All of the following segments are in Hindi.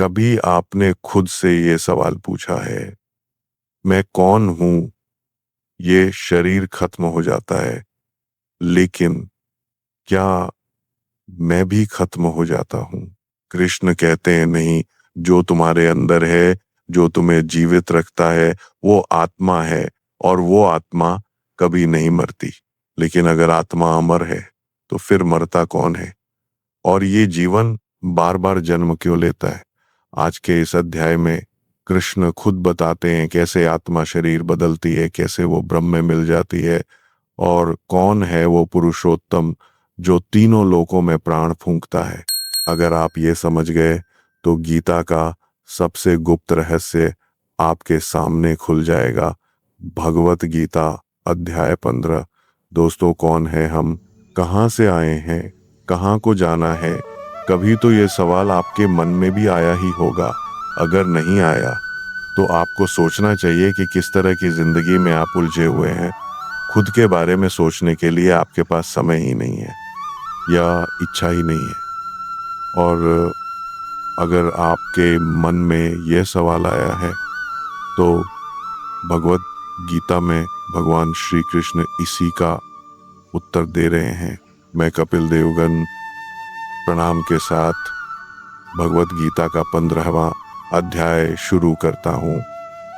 कभी आपने खुद से ये सवाल पूछा है, मैं कौन हूं? ये शरीर खत्म हो जाता है, लेकिन क्या मैं भी खत्म हो जाता हूं? कृष्ण कहते हैं नहीं, जो तुम्हारे अंदर है, जो तुम्हें जीवित रखता है, वो आत्मा है और वो आत्मा कभी नहीं मरती। लेकिन अगर आत्मा अमर है, तो फिर मरता कौन है? और ये जीवन बार बार जन्म क्यों लेता है? आज के इस अध्याय में कृष्ण खुद बताते हैं कैसे आत्मा शरीर बदलती है, कैसे वो ब्रह्म में मिल जाती है, और कौन है वो पुरुषोत्तम जो तीनों लोकों में प्राण फूंकता है। अगर आप ये समझ गए तो गीता का सबसे गुप्त रहस्य आपके सामने खुल जाएगा। भगवत गीता अध्याय 15। दोस्तों, कौन है हम, कहाँ से आए हैं, कहाँ को जाना है? कभी तो ये सवाल आपके मन में भी आया ही होगा। अगर नहीं आया तो आपको सोचना चाहिए कि किस तरह की जिंदगी में आप उलझे हुए हैं। खुद के बारे में सोचने के लिए आपके पास समय ही नहीं है या इच्छा ही नहीं है। और अगर आपके मन में यह सवाल आया है तो भगवत गीता में भगवान श्री कृष्ण इसी का उत्तर दे रहे हैं। मैं कपिल देवगन प्रणाम के साथ भगवत गीता का 15वां अध्याय शुरू करता हूँ।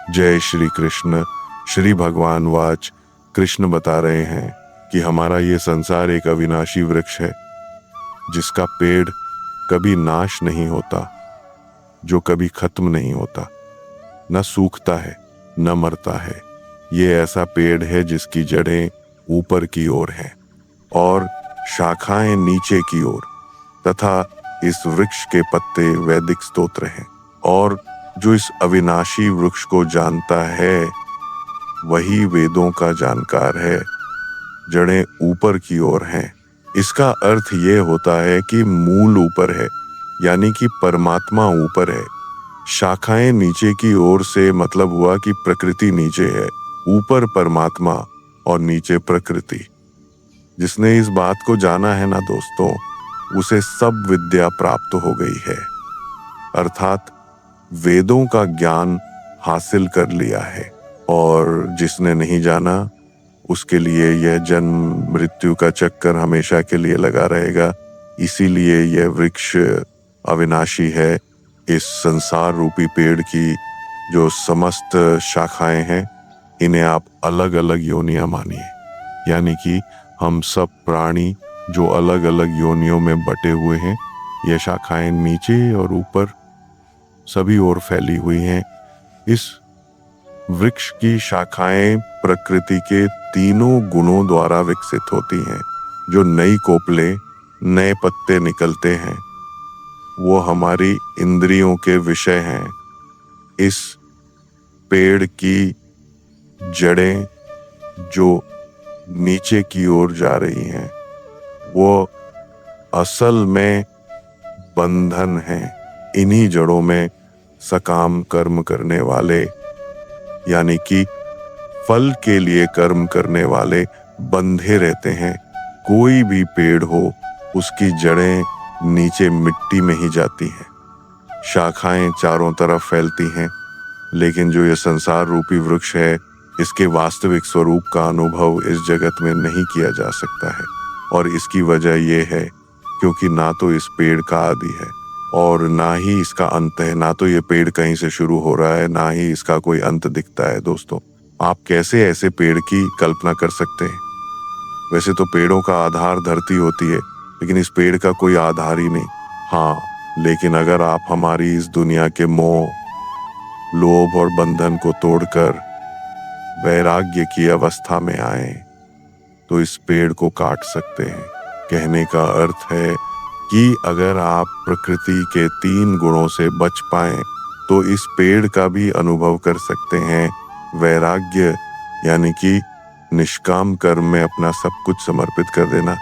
जय श्री कृष्ण। श्री भगवान वाच। कृष्ण बता रहे हैं कि हमारा ये संसार एक अविनाशी वृक्ष है, जिसका पेड़ कभी नाश नहीं होता, जो कभी खत्म नहीं होता, न सूखता है न मरता है। ये ऐसा पेड़ है जिसकी जड़ें ऊपर की ओर हैं और शाखाएं नीचे की ओर, तथा इस वृक्ष के पत्ते वैदिक स्तोत्र हैं। और जो इस अविनाशी वृक्ष को जानता है वही वेदों का जानकार है। जड़ें ऊपर की ओर हैं, इसका अर्थ ये होता है कि मूल ऊपर है, यानी कि परमात्मा ऊपर है। शाखाएं नीचे की ओर से मतलब हुआ कि प्रकृति नीचे है, ऊपर परमात्मा और नीचे प्रकृति। जिसने इस बात को जाना है ना दोस्तों, उसे सब विद्या प्राप्त हो गई है, अर्थात वेदों का ज्ञान हासिल कर लिया है। और जिसने नहीं जाना, उसके लिए यह जन्म मृत्यु का चक्कर हमेशा के लिए लगा रहेगा। इसीलिए यह वृक्ष अविनाशी है। इस संसार रूपी पेड़ की जो समस्त शाखाएं हैं, इन्हें आप अलग अलग योनियां मानिए। यानी कि हम सब प्राणी जो अलग अलग योनियों में बटे हुए हैं, ये शाखाएं नीचे और ऊपर सभी ओर फैली हुई हैं। इस वृक्ष की शाखाएं प्रकृति के तीनों गुणों द्वारा विकसित होती हैं। जो नई कोपले, नए पत्ते निकलते हैं, वो हमारी इंद्रियों के विषय हैं। इस पेड़ की जड़ें जो नीचे की ओर जा रही हैं, वो असल में बंधन हैं। इन्हीं जड़ों में सकाम कर्म करने वाले, यानी कि फल के लिए कर्म करने वाले बंधे रहते हैं। कोई भी पेड़ हो, उसकी जड़ें नीचे मिट्टी में ही जाती हैं, शाखाएं चारों तरफ फैलती हैं। लेकिन जो ये संसार रूपी वृक्ष है, इसके वास्तविक स्वरूप का अनुभव इस जगत में नहीं किया जा सकता है। और इसकी वजह यह है क्योंकि ना तो इस पेड़ का आदि है और ना ही इसका अंत है। ना तो ये पेड़ कहीं से शुरू हो रहा है, ना ही इसका कोई अंत दिखता है। दोस्तों, आप कैसे ऐसे पेड़ की कल्पना कर सकते हैं? वैसे तो पेड़ों का आधार धरती होती है, लेकिन इस पेड़ का कोई आधार ही नहीं। हाँ, लेकिन अगर आप हमारी इस दुनिया के मोह, लोभ और बंधन को तोड़कर वैराग्य की अवस्था में आए, तो इस पेड़ को काट सकते हैं। कहने का अर्थ है कि अगर आप प्रकृति के 3 गुणों से बच पाएं, तो इस पेड़ का भी अनुभव कर सकते हैं। वैराग्य यानी कि निष्काम कर्म में अपना सब कुछ समर्पित कर देना।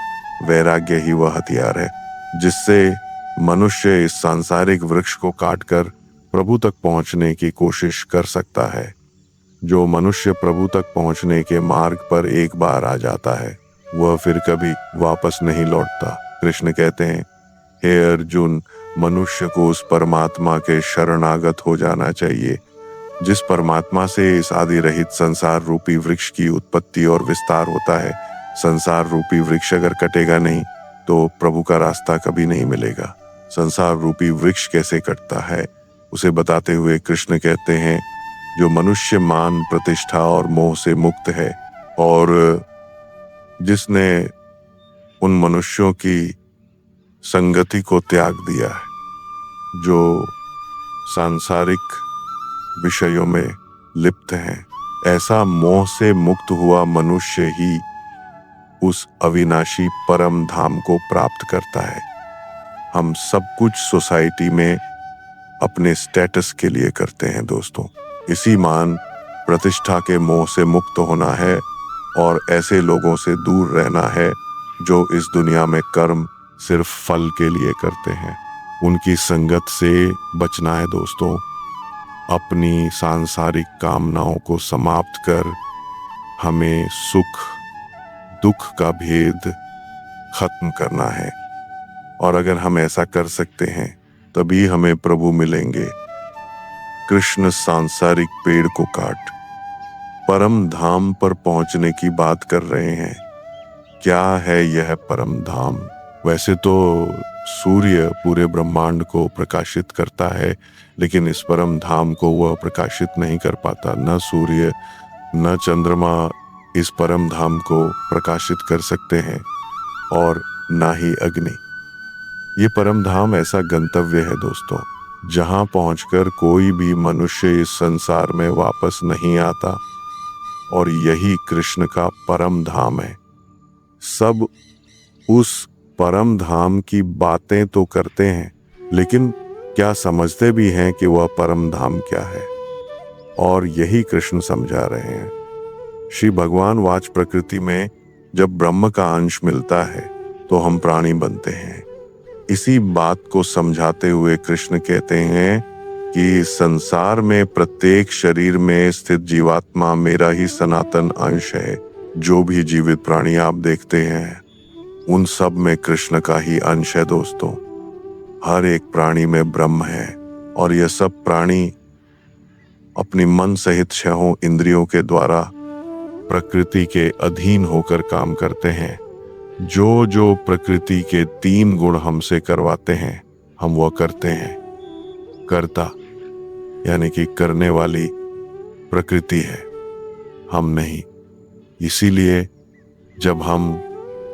वैराग्य ही वह हथियार है जिससे मनुष्य इस सांसारिक वृक्ष को काटकर प्रभु तक पहुंचने की कोशिश कर सकता है। जो मनुष्य प्रभु तक पहुंचने के मार्ग पर एक बार आ जाता है, वह फिर कभी वापस नहीं लौटता। कृष्ण कहते हैं, हे अर्जुन, मनुष्य को उस परमात्मा के शरणागत हो जाना चाहिए जिस परमात्मा से इस आदि रहित संसार रूपी वृक्ष की उत्पत्ति और विस्तार होता है। संसार रूपी वृक्ष अगर कटेगा नहीं तो प्रभु का रास्ता कभी नहीं मिलेगा। संसार रूपी वृक्ष कैसे कटता है उसे बताते हुए कृष्ण कहते हैं, जो मनुष्य मान प्रतिष्ठा और मोह से मुक्त है और जिसने उन मनुष्यों की संगति को त्याग दिया है, जो सांसारिक विषयों में लिप्त हैं, ऐसा मोह से मुक्त हुआ मनुष्य ही उस अविनाशी परम धाम को प्राप्त करता है। हम सब कुछ सोसाइटी में अपने स्टेटस के लिए करते हैं दोस्तों। इसी मान प्रतिष्ठा के मोह से मुक्त होना है और ऐसे लोगों से दूर रहना है जो इस दुनिया में कर्म सिर्फ फल के लिए करते हैं। उनकी संगत से बचना है दोस्तों। अपनी सांसारिक कामनाओं को समाप्त कर हमें सुख दुख का भेद खत्म करना है और अगर हम ऐसा कर सकते हैं तभी हमें प्रभु मिलेंगे। कृष्ण सांसारिक पेड़ को काट परम धाम पर पहुंचने की बात कर रहे हैं। क्या है यह परम धाम? वैसे तो सूर्य पूरे ब्रह्मांड को प्रकाशित करता है, लेकिन इस परम धाम को वह प्रकाशित नहीं कर पाता। न सूर्य न चंद्रमा इस परम धाम को प्रकाशित कर सकते हैं और ना ही अग्नि। ये परम धाम ऐसा गंतव्य है दोस्तों, जहां पहुंचकर कोई भी मनुष्य इस संसार में वापस नहीं आता और यही कृष्ण का परम धाम है। सब उस परम धाम की बातें तो करते हैं, लेकिन क्या समझते भी हैं कि वह परम धाम क्या है? और यही कृष्ण समझा रहे हैं। श्री भगवान वाच प्रकृति में जब ब्रह्म का अंश मिलता है तो हम प्राणी बनते हैं। इसी बात को समझाते हुए कृष्ण कहते हैं कि संसार में प्रत्येक शरीर में स्थित जीवात्मा मेरा ही सनातन अंश है। जो भी जीवित प्राणी आप देखते हैं उन सब में कृष्ण का ही अंश है दोस्तों। हर एक प्राणी में ब्रह्म है और यह सब प्राणी अपनी मन सहित छहों इंद्रियों के द्वारा प्रकृति के अधीन होकर काम करते हैं। जो जो प्रकृति के 3 गुण हमसे करवाते हैं हम वह करते हैं। कर्ता यानी कि करने वाली प्रकृति है, हम नहीं। इसीलिए जब हम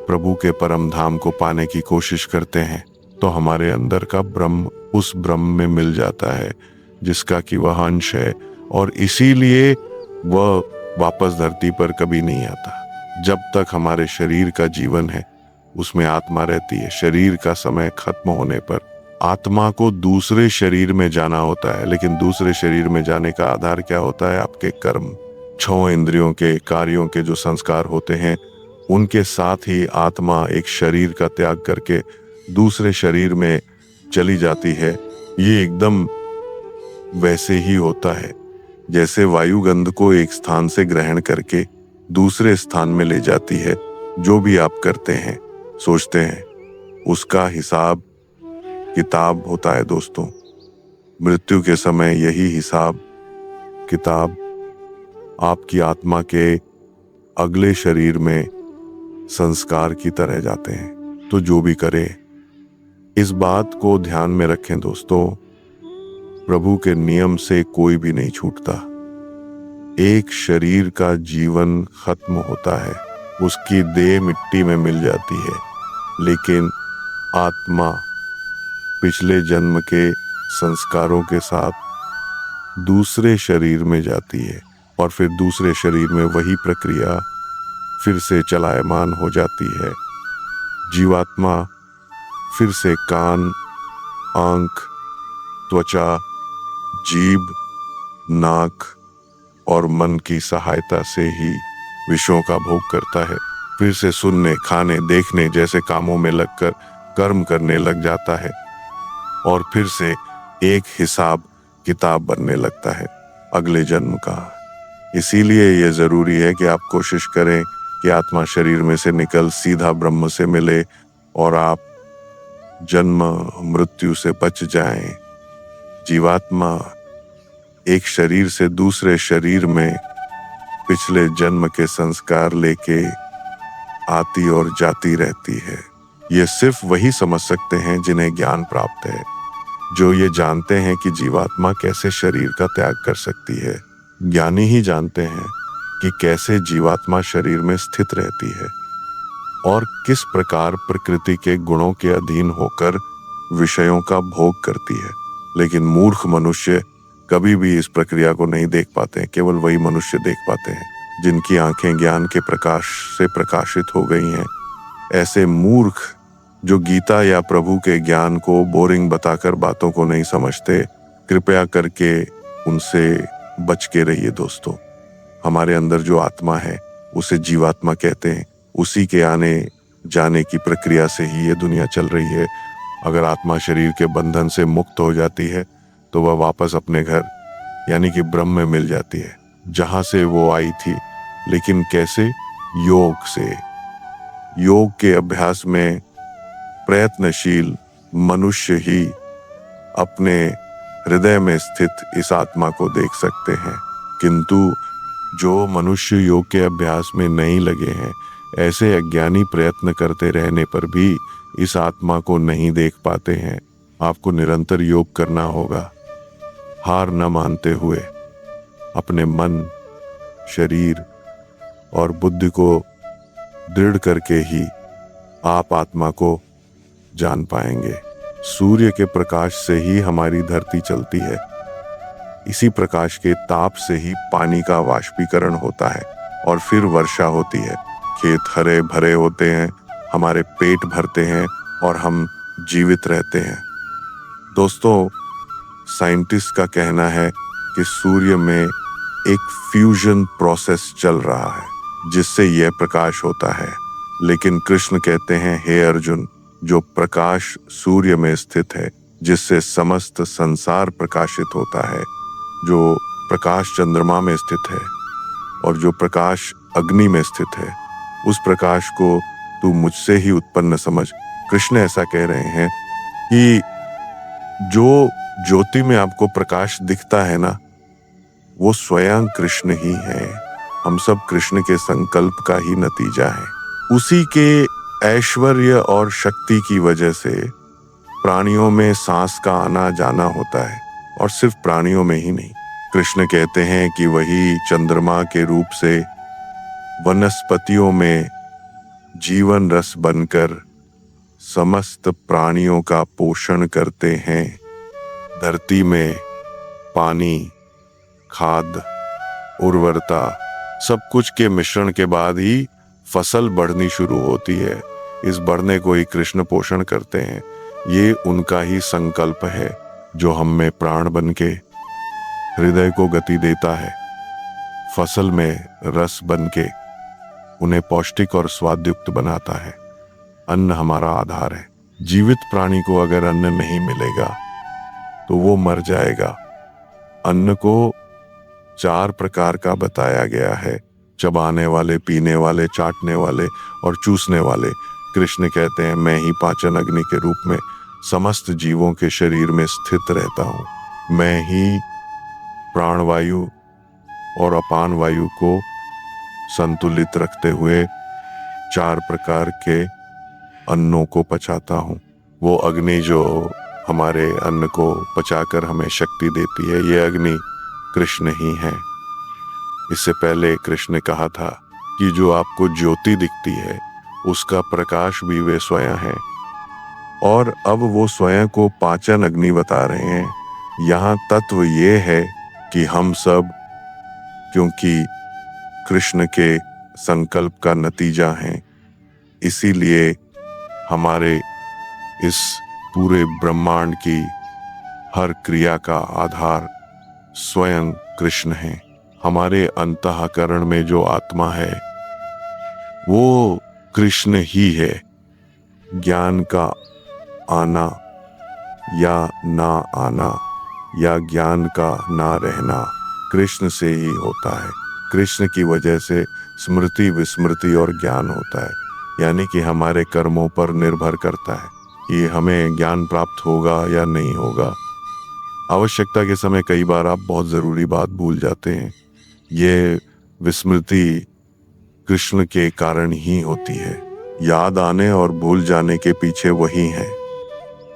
प्रभु के परम धाम को पाने की कोशिश करते हैं तो हमारे अंदर का ब्रह्म उस ब्रह्म में मिल जाता है जिसका कि वह अंश है, और इसीलिए वह वापस धरती पर कभी नहीं आता। जब तक हमारे शरीर का जीवन है उसमें आत्मा रहती है। शरीर का समय खत्म होने पर आत्मा को दूसरे शरीर में जाना होता है, लेकिन दूसरे शरीर में जाने का आधार क्या होता है? आपके कर्म। 6 इंद्रियों के कार्यों के जो संस्कार होते हैं उनके साथ ही आत्मा एक शरीर का त्याग करके दूसरे शरीर में चली जाती है। ये एकदम वैसे ही होता है जैसे वायुगंध को एक स्थान से ग्रहण करके दूसरे स्थान में ले जाती है। जो भी आप करते हैं सोचते हैं उसका हिसाब किताब होता है दोस्तों। मृत्यु के समय यही हिसाब किताब आपकी आत्मा के अगले शरीर में संस्कार की तरह जाते हैं। तो जो भी करे इस बात को ध्यान में रखें दोस्तों, प्रभु के नियम से कोई भी नहीं छूटता। एक शरीर का जीवन खत्म होता है, उसकी देह मिट्टी में मिल जाती है, लेकिन आत्मा पिछले जन्म के संस्कारों के साथ दूसरे शरीर में जाती है और फिर दूसरे शरीर में वही प्रक्रिया फिर से चलायमान हो जाती है। जीवात्मा फिर से कान, आंख, त्वचा, जीभ, नाक और मन की सहायता से ही विषयों का भोग करता है। फिर से सुनने, खाने, देखने जैसे कामों में लगकर कर्म करने लग जाता है और फिर से एक हिसाब किताब बनने लगता है अगले जन्म का। इसीलिए यह जरूरी है कि आप कोशिश करें कि आत्मा शरीर में से निकल सीधा ब्रह्म से मिले और आप जन्म मृत्यु से बच जाएं। जीवात्मा एक शरीर से दूसरे शरीर में पिछले जन्म के संस्कार लेके आती और जाती रहती है। ये सिर्फ वही समझ सकते हैं जिन्हें ज्ञान प्राप्त है, जो ये जानते हैं कि जीवात्मा कैसे शरीर का त्याग कर सकती है। ज्ञानी ही जानते हैं कि कैसे जीवात्मा शरीर में स्थित रहती है और किस प्रकार प्रकृति के गुणों के अधीन होकर विषयों का भोग करती है। लेकिन मूर्ख मनुष्य कभी भी इस प्रक्रिया को नहीं देख पाते हैं। केवल वही मनुष्य देख पाते हैं जिनकी आंखें ज्ञान के प्रकाश से प्रकाशित हो गई हैं। ऐसे मूर्ख जो गीता या प्रभु के ज्ञान को बोरिंग बताकर बातों को नहीं समझते, कृपया करके उनसे बच के रहिए दोस्तों। हमारे अंदर जो आत्मा है उसे जीवात्मा कहते हैं। उसी के आने जाने की प्रक्रिया से ही ये दुनिया चल रही है। अगर आत्मा शरीर के बंधन से मुक्त हो जाती है तो वह वापस अपने घर यानी कि ब्रह्म में मिल जाती है, जहां से वो आई थी। लेकिन कैसे? योग से। योग के अभ्यास में प्रयत्नशील मनुष्य ही अपने हृदय में स्थित इस आत्मा को देख सकते हैं। किंतु जो मनुष्य योग के अभ्यास में नहीं लगे हैं, ऐसे अज्ञानी प्रयत्न करते रहने पर भी इस आत्मा को नहीं देख पाते हैं। आपको निरंतर योग करना होगा, हार न मानते हुए अपने मन, शरीर और बुद्धि को दृढ़ करके ही आप आत्मा को जान पाएंगे। सूर्य के प्रकाश से ही हमारी धरती चलती है। इसी प्रकाश के ताप से ही पानी का वाष्पीकरण होता है और फिर वर्षा होती है। खेत हरे भरे होते हैं, हमारे पेट भरते हैं और हम जीवित रहते हैं। दोस्तों, साइंटिस्ट का कहना है कि सूर्य में एक फ्यूजन प्रोसेस चल रहा है जिससे यह प्रकाश होता है। लेकिन कृष्ण कहते हैं, हे अर्जुन, जो प्रकाश सूर्य में स्थित है, जिससे समस्त संसार प्रकाशित होता है, जो प्रकाश चंद्रमा में स्थित है और जो प्रकाश अग्नि में स्थित है, उस प्रकाश को तू मुझसे ही उत्पन्न समझ। कृष्ण ऐसा कह रहे हैं कि जो ज्योति में आपको प्रकाश दिखता है ना, वो स्वयं कृष्ण ही है। हम सब कृष्ण के संकल्प का ही नतीजा है। उसी के ऐश्वर्य और शक्ति की वजह से प्राणियों में सांस का आना जाना होता है, और सिर्फ प्राणियों में ही नहीं। कृष्ण कहते हैं कि वही चंद्रमा के रूप से वनस्पतियों में जीवन रस बनकर समस्त प्राणियों का पोषण करते हैं। धरती में पानी, खाद, उर्वरता सब कुछ के मिश्रण के बाद ही फसल बढ़नी शुरू होती है। इस बढ़ने को ही कृष्ण पोषण करते हैं। ये उनका ही संकल्प है जो हम में प्राण बनके हृदय को गति देता है, फसल में रस बनके उन्हें पौष्टिक और स्वादयुक्त बनाता है। अन्न हमारा आधार है। जीवित प्राणी को अगर अन्न नहीं मिलेगा तो वो मर जाएगा। अन्न को 4 प्रकार का बताया गया है: चबाने वाले, पीने वाले, चाटने वाले और चूसने वाले। कृष्ण कहते हैं, मैं ही पाचन अग्नि के रूप में समस्त जीवों के शरीर में स्थित रहता हूँ। मैं ही प्राणवायु और अपान वायु को संतुलित रखते हुए 4 प्रकार के अन्नों को पचाता हूँ। वो अग्नि जो हमारे अन्न को पचाकर हमें शक्ति देती है, ये अग्नि कृष्ण ही है। इससे पहले कृष्ण ने कहा था कि जो आपको ज्योति दिखती है उसका प्रकाश भी वे स्वयं है, और अब वो स्वयं को पाचन अग्नि बता रहे हैं। यहाँ तत्व ये है कि हम सब, क्योंकि कृष्ण के संकल्प का नतीजा हैं, इसीलिए हमारे इस पूरे ब्रह्मांड की हर क्रिया का आधार स्वयं कृष्ण है। हमारे अंतःकरण में जो आत्मा है वो कृष्ण ही है। ज्ञान का आना या ना आना या ज्ञान का ना रहना कृष्ण से ही होता है। कृष्ण की वजह से स्मृति, विस्मृति और ज्ञान होता है, यानी कि हमारे कर्मों पर निर्भर करता है। कि हमें ज्ञान प्राप्त होगा या नहीं होगा। आवश्यकता के समय कई बार आप बहुत ज़रूरी बात भूल जाते हैं। ये विस्मृति कृष्ण के कारण ही होती है। याद आने और भूल जाने के पीछे वही है।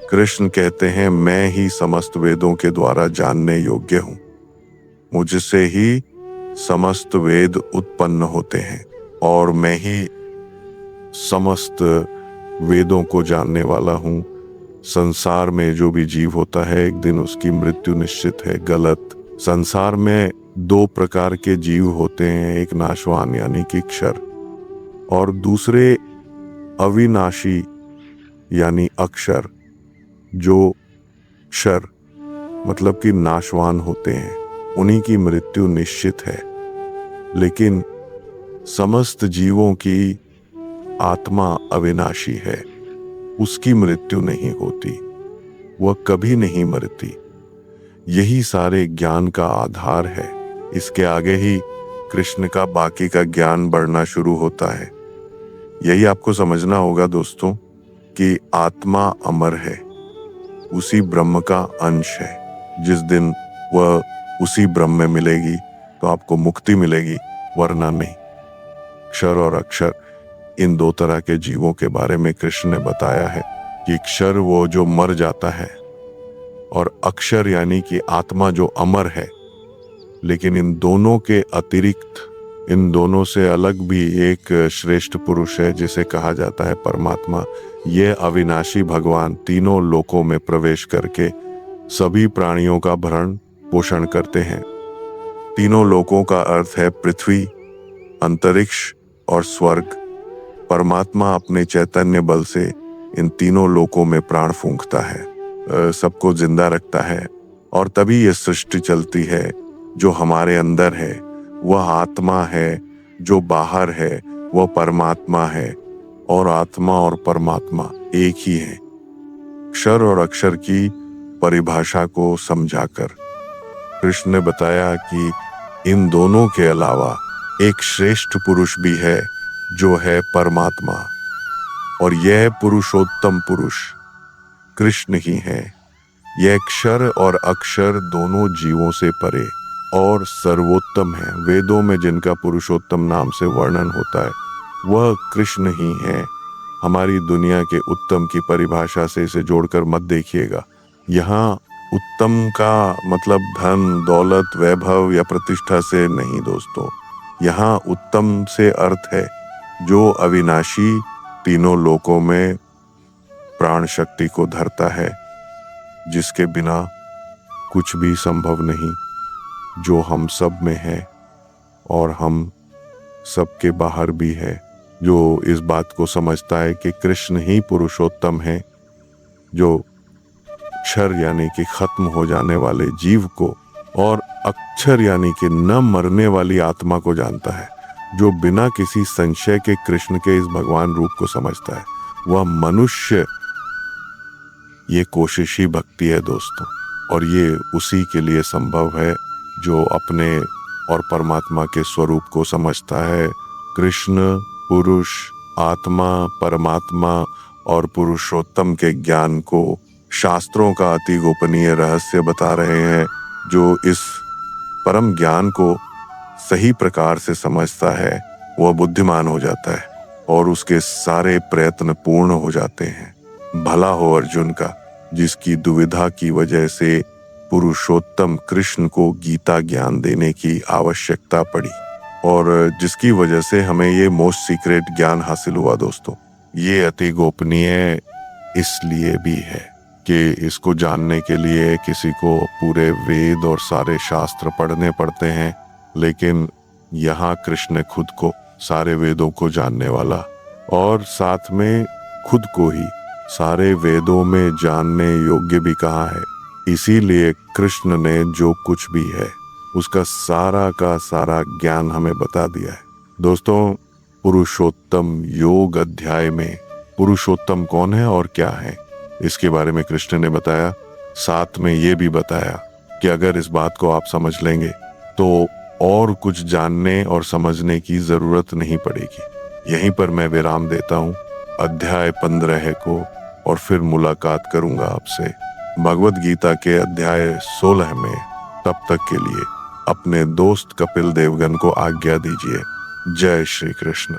कृष्ण कहते हैं, मैं ही समस्त वेदों के द्वारा जानने योग्य हूँ। मुझसे ही समस्त वेद उत्पन्न होते हैं और मैं ही समस्त वेदों को जानने वाला हूँ। संसार में जो भी जीव होता है एक दिन उसकी मृत्यु निश्चित है। गलत। संसार में दो प्रकार के जीव होते हैं, एक नाशवान यानी कि क्षर और दूसरे अविनाशी यानी अक्षर। जो क्षर मतलब कि नाशवान होते हैं उन्हीं की मृत्यु निश्चित है, लेकिन समस्त जीवों की आत्मा अविनाशी है, उसकी मृत्यु नहीं होती, वह कभी नहीं मरती। यही सारे ज्ञान का आधार है। इसके आगे ही कृष्ण का बाकी का ज्ञान बढ़ना शुरू होता है। यही आपको समझना होगा दोस्तों कि आत्मा अमर है, उसी ब्रह्म का अंश है। जिस दिन वह उसी ब्रह्म में मिलेगी तो आपको मुक्ति मिलेगी, वरना नहीं। क्षर और अक्षर, इन दो तरह के जीवों के बारे में कृष्ण ने बताया है कि क्षर वो जो मर जाता है और अक्षर यानी कि आत्मा जो अमर है। लेकिन इन दोनों के अतिरिक्त, इन दोनों से अलग भी एक श्रेष्ठ पुरुष है जिसे कहा जाता है परमात्मा। ये अविनाशी भगवान तीनों लोकों में प्रवेश करके सभी प्राणियों का भरण पोषण करते हैं। तीनों लोकों का अर्थ है पृथ्वी, अंतरिक्ष और स्वर्ग। परमात्मा अपने चैतन्य बल से इन तीनों लोकों में प्राण फूंकता है, सबको जिंदा रखता है और तभी ये सृष्टि चलती है। जो हमारे अंदर है वह आत्मा है, जो बाहर है वह परमात्मा है और आत्मा और परमात्मा एक ही है। क्षर और अक्षर की परिभाषा को समझाकर कृष्ण ने बताया कि इन दोनों के अलावा एक श्रेष्ठ पुरुष भी है जो है परमात्मा, और यह पुरुषोत्तम पुरुष कृष्ण ही है। यह क्षर और अक्षर दोनों जीवों से परे और सर्वोत्तम है। वेदों में जिनका पुरुषोत्तम नाम से वर्णन होता है वह कृष्ण ही है। हमारी दुनिया के उत्तम की परिभाषा से इसे जोड़कर मत देखिएगा। यहाँ उत्तम का मतलब धन, दौलत, वैभव या प्रतिष्ठा से नहीं दोस्तों। यहाँ उत्तम से अर्थ है जो अविनाशी तीनों लोकों में प्राण शक्ति को धरता है, जिसके बिना कुछ भी संभव नहीं, जो हम सब में है और हम सबके बाहर भी है। जो इस बात को समझता है कि कृष्ण ही पुरुषोत्तम है, जो क्षर यानी कि खत्म हो जाने वाले जीव को और अक्षर यानी कि न मरने वाली आत्मा को जानता है, जो बिना किसी संशय के कृष्ण के इस भगवान रूप को समझता है, वह मनुष्य। ये कोशिश ही भक्ति है दोस्तों, और ये उसी के लिए संभव है जो अपने और परमात्मा के स्वरूप को समझता है। कृष्ण पुरुष, आत्मा, परमात्मा और पुरुषोत्तम के ज्ञान को शास्त्रों का अति गोपनीय रहस्य बता रहे हैं। जो इस परम ज्ञान को सही प्रकार से समझता है वह बुद्धिमान हो जाता है और उसके सारे प्रयत्न पूर्ण हो जाते हैं। भला हो अर्जुन का, जिसकी दुविधा की वजह से पुरुषोत्तम कृष्ण को गीता ज्ञान देने की आवश्यकता पड़ी और जिसकी वजह से हमें ये मोस्ट सीक्रेट ज्ञान हासिल हुआ दोस्तों। ये अति गोपनीय इसलिए भी है कि इसको जानने के लिए किसी को पूरे वेद और सारे शास्त्र पढ़ने पड़ते हैं, लेकिन यहाँ कृष्ण ने खुद को सारे वेदों को जानने वाला और साथ में खुद को ही सारे वेदों में जानने योग्य भी कहा है। इसीलिए कृष्ण ने जो कुछ भी है उसका सारा का सारा ज्ञान हमें बता दिया है। दोस्तों, पुरुषोत्तम योग अध्याय में पुरुषोत्तम कौन है और क्या है इसके बारे में कृष्ण ने बताया। साथ में ये भी बताया कि अगर इस बात को आप समझ लेंगे तो और कुछ जानने और समझने की जरूरत नहीं पड़ेगी। यहीं पर मैं विराम देता हूँ। अध्याय 15 को और फिर मुलाकात करूंगा आपसे भगवत गीता के अध्याय 16 में। तब तक के लिए अपने दोस्त कपिल देवगन को आज्ञा दीजिए। जय श्री कृष्ण।